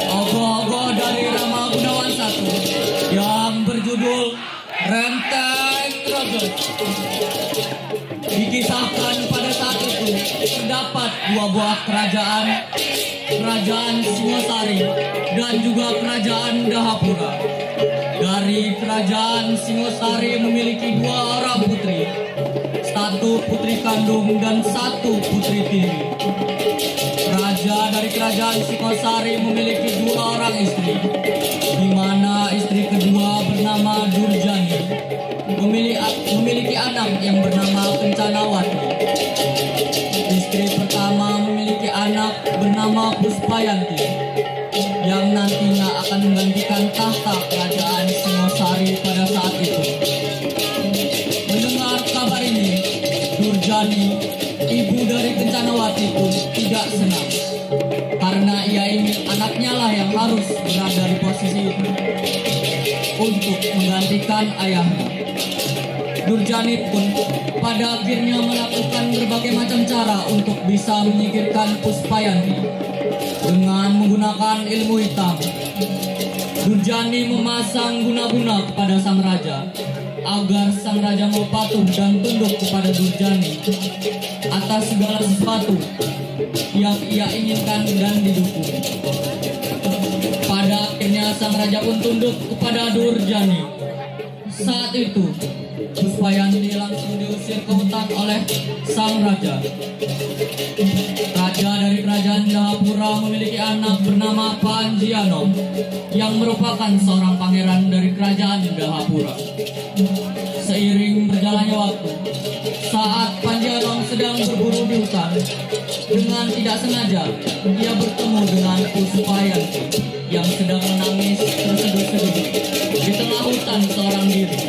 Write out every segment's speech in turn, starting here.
Ogoh-ogoh dari Rama Gunawan 1 yang berjudul Renteng Reges. Dikisahkan pada saat itu terdapat dua buah kerajaan, Kerajaan Singosari dan juga Kerajaan Dahapura. Dari Kerajaan Singosari memiliki dua orang putri, satu putri kandung dan satu putri tiri. Raja dari Kerajaan Singosari memiliki dua orang istri, di mana istri kedua bernama Durjani memiliki anak yang bernama Kencanawati. Istri pertama memiliki anak bernama Puspayanti yang nantinya akan menggantikan tahta Kerajaan Singosari pada saat itu. Mendengar kabar ini, Durjani, ibu dari Kencanawati pun tidak senang, karena ia ingin anaknya lah yang harus berada di posisi itu untuk menggantikan ayahnya. Durjani pun pada akhirnya melakukan berbagai macam cara untuk bisa menyingkirkan Puspayanti dengan menggunakan ilmu hitam. Durjani memasang guna-guna kepada sang raja agar sang raja mau patuh dan tunduk kepada Durjani atas segala sesuatu yang ia inginkan dan didukung. Pada akhirnya sang raja pun tunduk kepada Durjani. Saat itu Puspayanti langsung diusir ke hutan oleh sang raja. Raja dari Kerajaan Dahapura memiliki anak bernama Panjianom yang merupakan seorang pangeran dari Kerajaan Dahapura. Seiring berjalannya waktu, saat Panjianom sedang berburu di hutan, dengan tidak sengaja ia bertemu dengan Puspayanti yang sedang menangis terseduh-seduh di tengah hutan seorang diri.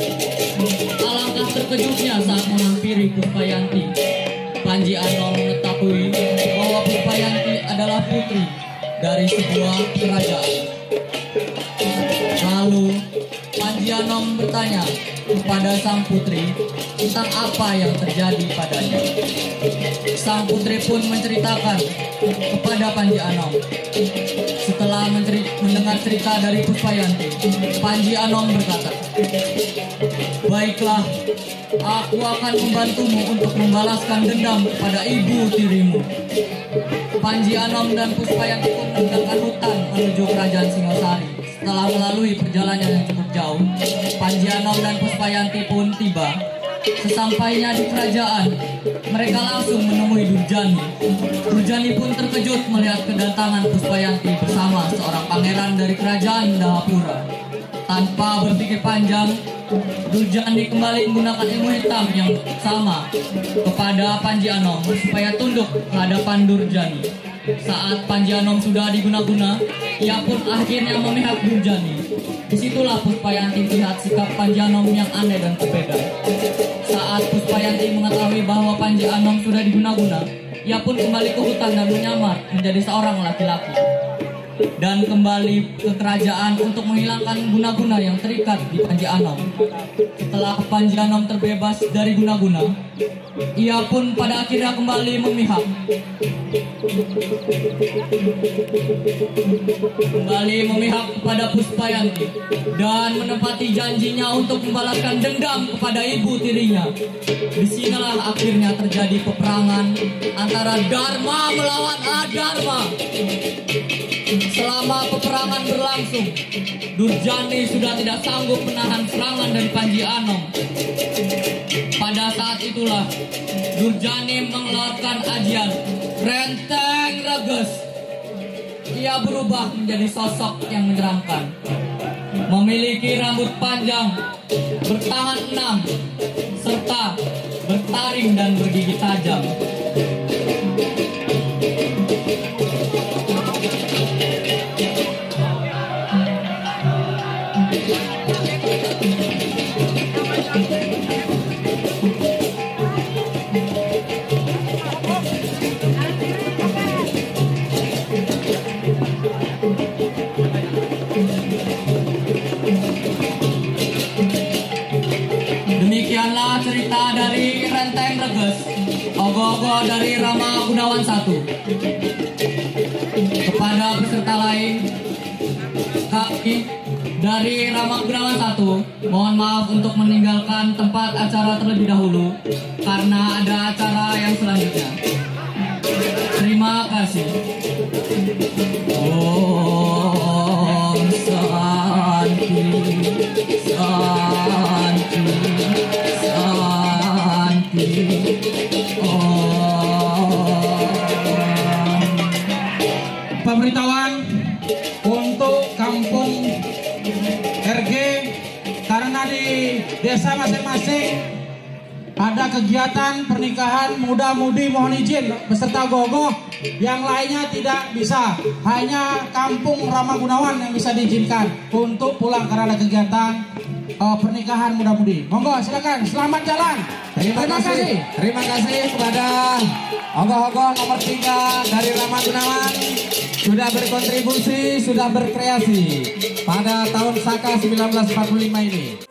Alangkah terkejutnya saat menghampiri Puspayanti, Panjianom mengetahui bahwa Puspayanti adalah putri dari sebuah kerajaan. Lalu Panjianom bertanya kepada sang putri tentang apa yang terjadi padanya. Sang putri pun menceritakan kepada Panjianom. Setelah mendengar cerita dari Puspayanti, Panjianom berkata, "Baiklah, aku akan membantumu untuk membalaskan dendam kepada ibu tirimu." Panjianom dan Puspayanti pun meninggalkan hutan menuju Kerajaan Singosari. Setelah melalui perjalanan yang cukup jauh, Panjianom dan Puspayanti pun tiba. Sesampainya di kerajaan, mereka langsung menemui Durjani. Durjani pun terkejut melihat kedatangan Puspayanti bersama seorang pangeran dari Kerajaan Dahapura. Tanpa berpikir panjang, Durjani kembali menggunakan ilmu hitam yang sama kepada Panjianom supaya tunduk ke hadapan Durjani. Saat Panjianom sudah diguna-guna, ia pun akhirnya memihak Durjani. Disitulah Puspayanti melihat sikap Panjianom yang aneh dan berbeda. Saat Puspayanti mengetahui bahwa Panjianom sudah diguna-guna, ia pun kembali ke hutan dan menyamar menjadi seorang laki-laki dan kembali ke kerajaan untuk menghilangkan guna-guna yang terikat di Panjianom. Setelah Panjianom terbebas dari guna-guna, ia pun pada akhirnya kembali memihak. Kembali memihak kepada Puspayanti dan menepati janjinya untuk membalaskan dendam kepada ibu tirinya. Disinilah akhirnya terjadi peperangan antara Dharma melawan Adharma. Selama peperangan berlangsung, Durjani sudah tidak sanggup menahan serangan dari Panjianom. Pada saat itulah Durjani mengeluarkan ajian Renteng Reges. Ia berubah menjadi sosok yang menyeramkan, memiliki rambut panjang, bertangan 6, serta bertaring dan bergigi tajam. Demikianlah cerita dari Renteng Reges, ogoh-ogoh dari Rama Gunawan 1. kepada peserta lain, kami dari Rama Gunawan 1 mohon maaf untuk meninggalkan tempat acara terlebih dahulu karena ada acara yang selanjutnya. Terima kasih. Om Santi, Santi, Santi. Pemberitahuan untuk kampung RG, karena di desa masing-masing ada kegiatan pernikahan muda-mudi, mohon izin beserta gogoh, yang lainnya tidak bisa, hanya kampung Rama Gunawan yang bisa diizinkan untuk pulang karena ada kegiatan pernikahan muda-mudi. Monggo silakan, selamat jalan. Terima kasih. Terima kasih kepada ogoh-ogoh nomor 3 dari Rama Gunawan sudah berkontribusi, sudah berkreasi pada tahun Saka 1945 ini.